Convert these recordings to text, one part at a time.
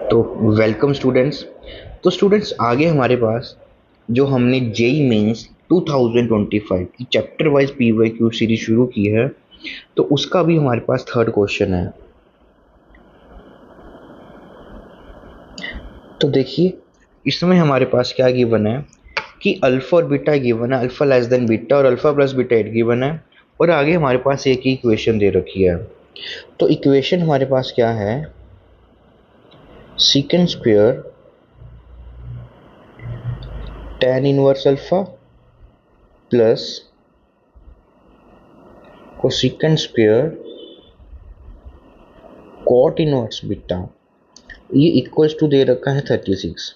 तो welcome students. तो students आगे हमारे पास जो हमने जेई मेंस 2025 की चैप्टर वाइज पीवाईक्यू सीरीज शुरू की है, तो उसका भी हमारे पास थर्ड क्वेश्चन है। तो देखिए इसमें हमारे पास क्या गिवन है कि अल्फा और बीटा गिवन है, अल्फा लेस देन बीटा और अल्फा प्लस बीटा 8 गिवन है, और आगे हमारे पास एक ही इक्वेशन दे रखी है। तो इक्वेशन हमारे पास क्या है, secant square tan inverse alpha plus cosecant square cot inverse beta, ये इक्वल्स टू दे रखा है 36।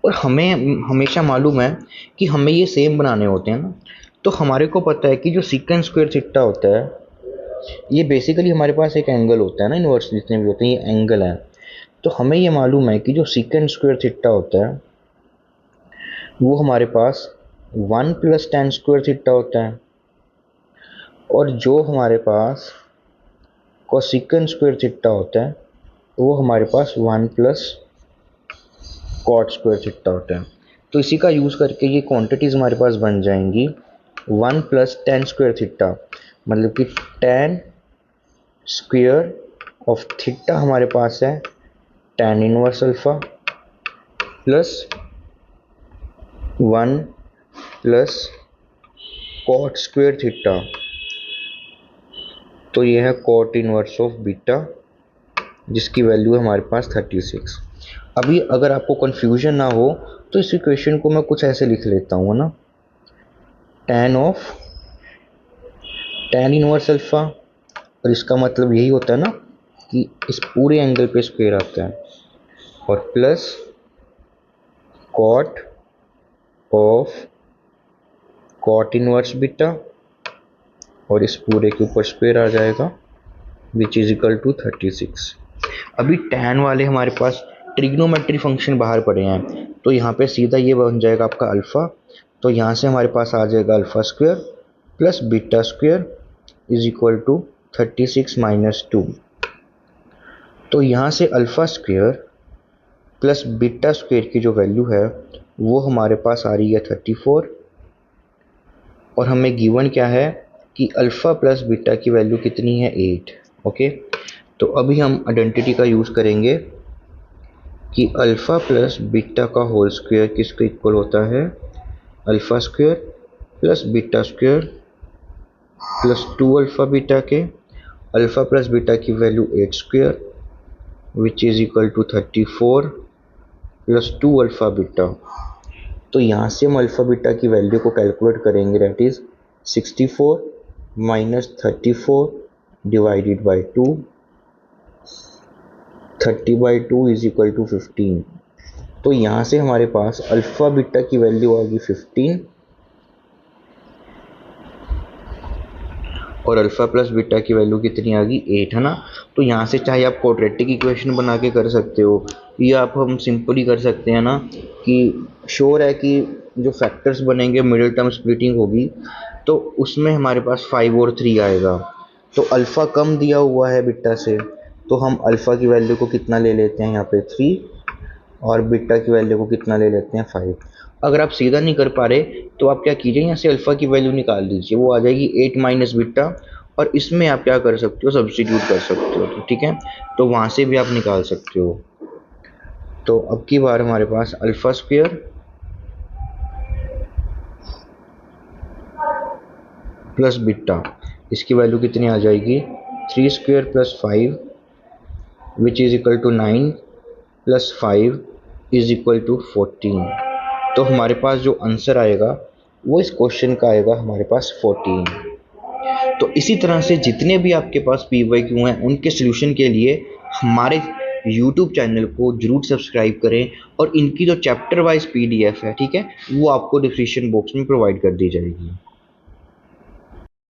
और हमें हमेशा मालूम है कि हमें ये सेम बनाने होते हैं ना। तो हमारे को पता है कि जो सीकेंड स्क्वायर थीटा होता है ये बेसिकली हमारे पास एक एंगल होता है ना, इनवर्स जितने भी होते हैं ये एंगल है। तो हमें ये मालूम है कि जो सीकेंड स्क्वायर थीटा होता है वो हमारे पास 1 प्लस tan स्क्वायर थीटा होता है, और जो हमारे पास कोसेकेंड स्क्वायर थीटा होता है वो हमारे पास 1 प्लस कॉट स्क्वायर थीटा होता है। तो इसी का यूज़ करके ये क्वांटिटीज़ हमारे पास बन जाएंगी 1 प्लस tan स्क्वायर थीटा, मतलब कि tan स्क्वायर ऑफ थीटा हमारे पास है tan inverse alpha plus 1 plus cot square theta, तो ये है कॉट इनवर्स ऑफ बीटा जिसकी वैल्यू है हमारे पास 36। अभी अगर आपको कन्फ्यूजन ना हो तो इस इक्वेशन को मैं कुछ ऐसे लिख लेता हूँ ना, tan इनवर्स अल्फा, और इसका मतलब यही होता है ना कि इस पूरे एंगल पे स्क्वायर आता है, और plus cot of cot inverse beta, और इस पूरे के ऊपर स्क्वायर आ जाएगा विच इज इक्वल टू 36। अभी tan वाले हमारे पास ट्रिग्नोमेट्री फंक्शन बाहर पड़े हैं, तो यहाँ पे सीधा ये बन जाएगा आपका अल्फ़ा। तो यहाँ से हमारे पास आ जाएगा alpha square plus beta square is equal to 36 minus 2। तो यहाँ से alpha square plus beta square की जो वैल्यू है वो हमारे पास आ रही है 34, और हमें गिवन क्या है कि अल्फ़ा प्लस बीटा की वैल्यू कितनी है 8। ओके, तो अभी हम आइडेंटिटी का यूज़ करेंगे कि अल्फ़ा प्लस बीटा का होल स्क्वायर किसके इक्वल होता है, alpha square plus beta square plus 2 alpha beta के, अल्फ़ा प्लस बीटा की value 8 square which is equal to 34 plus 2 alpha beta. तो यहाँ से हम अल्फ़ा बीटा की वैल्यू को कैलकुलेट करेंगे, that is 64 minus 34 divided by 2, 30/2 is equal to 15। तो यहाँ से हमारे पास अल्फ़ा बीटा की वैल्यू आ गई 15, और अल्फ़ा प्लस बीटा की वैल्यू कितनी आ गई 8, है ना। तो यहाँ से चाहे आप क्वाड्रेटिक इक्वेशन बना के कर सकते हो, या आप हम सिंपली कर सकते हैं ना कि श्योर है कि जो फैक्टर्स बनेंगे मिडिल टर्म स्प्लिटिंग होगी तो उसमें हमारे पास 5 और 3 आएगा। तो अल्फ़ा कम दिया हुआ है बीटा से, तो हम अल्फ़ा की वैल्यू को कितना ले लेते हैं यहाँ पे 3, और बीटा की वैल्यू को कितना ले लेते हैं 5। अगर आप सीधा नहीं कर पा रहे तो आप क्या कीजिए, यहाँ से अल्फ़ा की वैल्यू निकाल दीजिए, वो आ जाएगी 8 माइनस बीटा, और इसमें आप क्या कर सकते हो, सब्स्टिट्यूट कर सकते हो। तो ठीक है, तो वहाँ से भी आप निकाल सकते हो। तो अब की बार हमारे पास अल्फ़ा स्क्वायर प्लस बीटा, इसकी वैल्यू कितनी आ जाएगी 3 square plus 5 which is equal to 9 plus 5 is equal to 14। तो हमारे पास जो आंसर आएगा वो इस क्वेश्चन का आएगा हमारे पास 14। तो इसी तरह से जितने भी आपके पास पीवाईक्यू हैं उनके सोल्यूशन के लिए हमारे यूट्यूब चैनल को जरूर सब्सक्राइब करें, और इनकी जो चैप्टर वाइज पीडीएफ है, ठीक है, वो आपको डिस्क्रिप्शन बॉक्स में प्रोवाइड कर दी जाएगी।